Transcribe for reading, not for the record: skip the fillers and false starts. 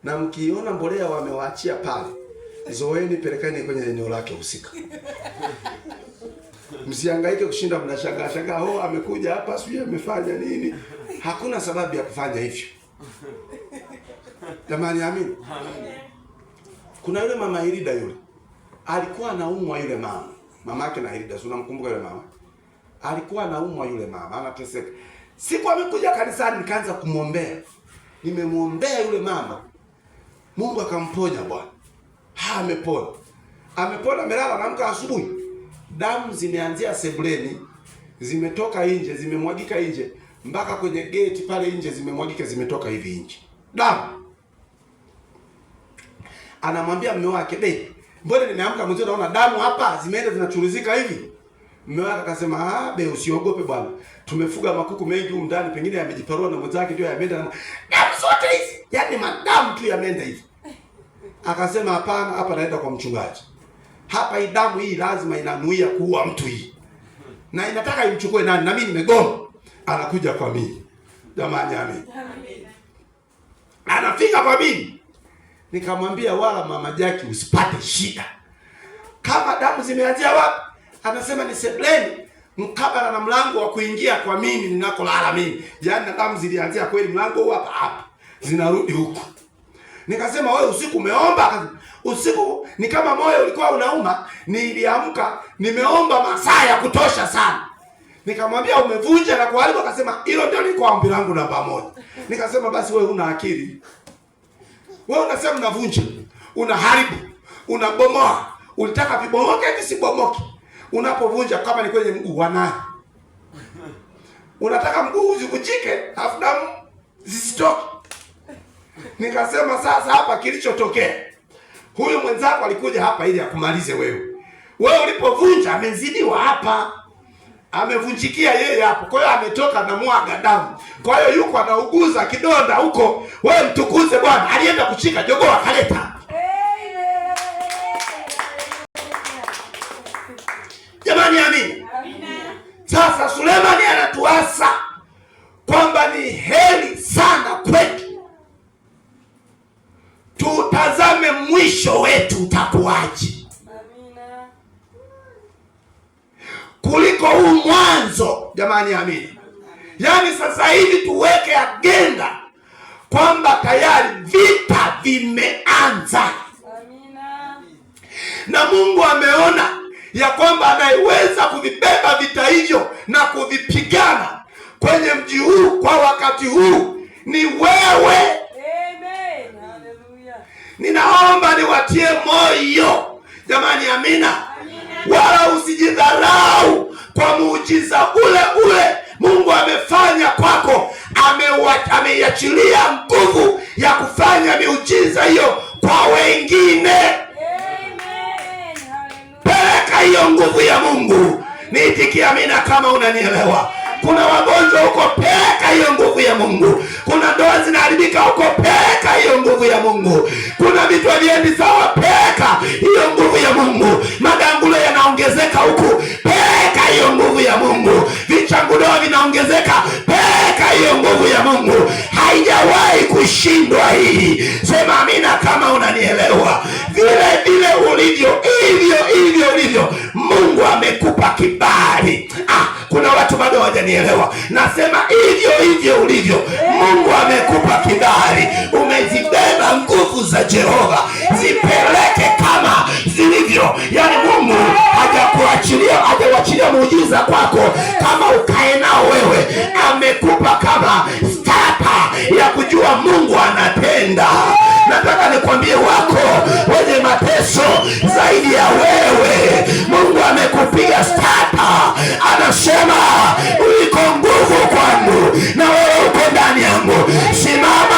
Na mkiona mbolea wamewaachia pale, zoeni pelekeni kwenye eneo lake husika. Msihangaike kushinda mnashangaa, oh amekuja hapa sijui amefanya nini. Hakuna sababu ya kufanya hivyo. Jamani, amini. Kuna yule mama Hilda yule. Alikuwa anaumwa yule mama. Mama yake na Hilda, unamkumbuka yule mama? Alikuwa anaumwa yule mama, anateseka. Siku amekuja kanisani nikaanza kumwombea. Nimemwombea yule mama. Mungu akamponya bwana. Amepona. Amepona, amelala, anaamka asubuhi. Damu zimeanzia sebuleni, zimetoka nje, zimemwagika nje mpaka kwenye gate pale nje zimemwagika, zimetoka hivi nje. Damu. Anamwambia mume wake, "Babe, mbona nimeamka mzee naona damu hapa zimeenda zinachuruzika hivi?" Mume wake akasema, "Be, usiogope bwana. Tumefuga makuku mengi huko ndani, pengine yamejiparua na mwenzake ndio yameenda damu zote hizi. Yaani madamu tu yameenda hivi." Akasema, "Hapana, hapa naenda kwa mchungaji. Hapa hii damu hii lazima inanuia kuua mtu hii. Na inataka imchukue nani? Na mimi nimegoma." Anakuja kwa mimi. Jamani, amen. Anafika kwa mimi. Nikamwambia, wala mama Jackie usipate shida. Kama damu zimeanzia wapi? Anasema ni sebuleni, mkabala na mlango wa kuingia kwa mimi ninakolala mimi. Yaani damu zilianzia kweli mlango huu hapa. Zinarudi huko. Nikasema, wewe usiku umeomba? Usiku ni kama moyo ulikuwa unauma, niliamka nimeomba masaa ya kutosha sana. Nikamwambia, umevunja na kuharibu? Akasema, hilo ndio liko ombi langu namba 1. Nikasema, basi wewe una akili. Wewe unasema unavunja, unaharibu, unabomoa. Ulitaka vibomoke hivi sibomoke. Unapovunja kama ni kwenye mguu wanani? Unataka mguu uzivunjike, afu damu zisitoke. Nikasema, sasa hapa kilichotokea, huyu mwenzako alikuja hapa ili akumalize wewe. Wewe ulipovunja amezidiwa hapa. Amevunjikia yeye hapo. Kwa hiyo ametoka na mwaga damu. Kwa hiyo yuko anauguza kidonda huko. Wewe mtukuze Bwana. Alienda kuchika jogoo akaleta. Jamani, amini. Sasa Sulemani anatuasa kwamba ni heri sana kwetu tutazame mwisho wetu utakuwaje, kuliko huu mwanzo. Jamani, amini. Yaani sasa hivi tuweke agenda kwamba tayari vita vimeanza. Amina. Na Mungu ameona ya kwamba anayeweza kuvibeba vita hivyo na kuvipigana kwenye mji huu kwa wakati huu ni wewe. Amen. Hallelujah. Ninaomba niwatie moyo. Jamani, amina. Wala usijidharau kwa muujiza ule Mungu amefanya kwako. Ameiachilia nguvu ya kufanya miujiza hiyo kwa wengine. Amen. Peleka hiyo nguvu ya Mungu. Niitikie amina kama unanielewa. Kuna wagonjwa huko, peleka hiyo nguvu ya Mungu. Kuna ndoa zinaharibika huko, peleka hiyo nguvu ya Mungu. Kuna vitu haviendi sawa, peleka hiyo nguvu ya Mungu. Madangulo yanaongezeka huku, peleka hiyo nguvu ya Mungu. Vichangudoa vinaongezeka, peleka hiyo nguvu ya Mungu. Haijawahi kushindwa hii. Sema amina kama unanielewa. Vile vile ulivyo, hivyo ulivyo. Mungu amekupa kibali. Kuna watu bado hawajanielewa. Nasema hivyo ulivyo. Mungu amekupa kibali. Umezibeba nguvu za Jehova. Zipeleke kama zilivyo. Yaani Mungu hajawachilia muujiza kwako kama ukae nao wewe. Amekupa kama starter ya kujua Mungu anatenda. Nataka nikwambie wako wenye mateso zaidi ya wewe, Mungu amekupiga starter. Anasema uliko nguvu kwangu na wewe uko ndani yangu. Simama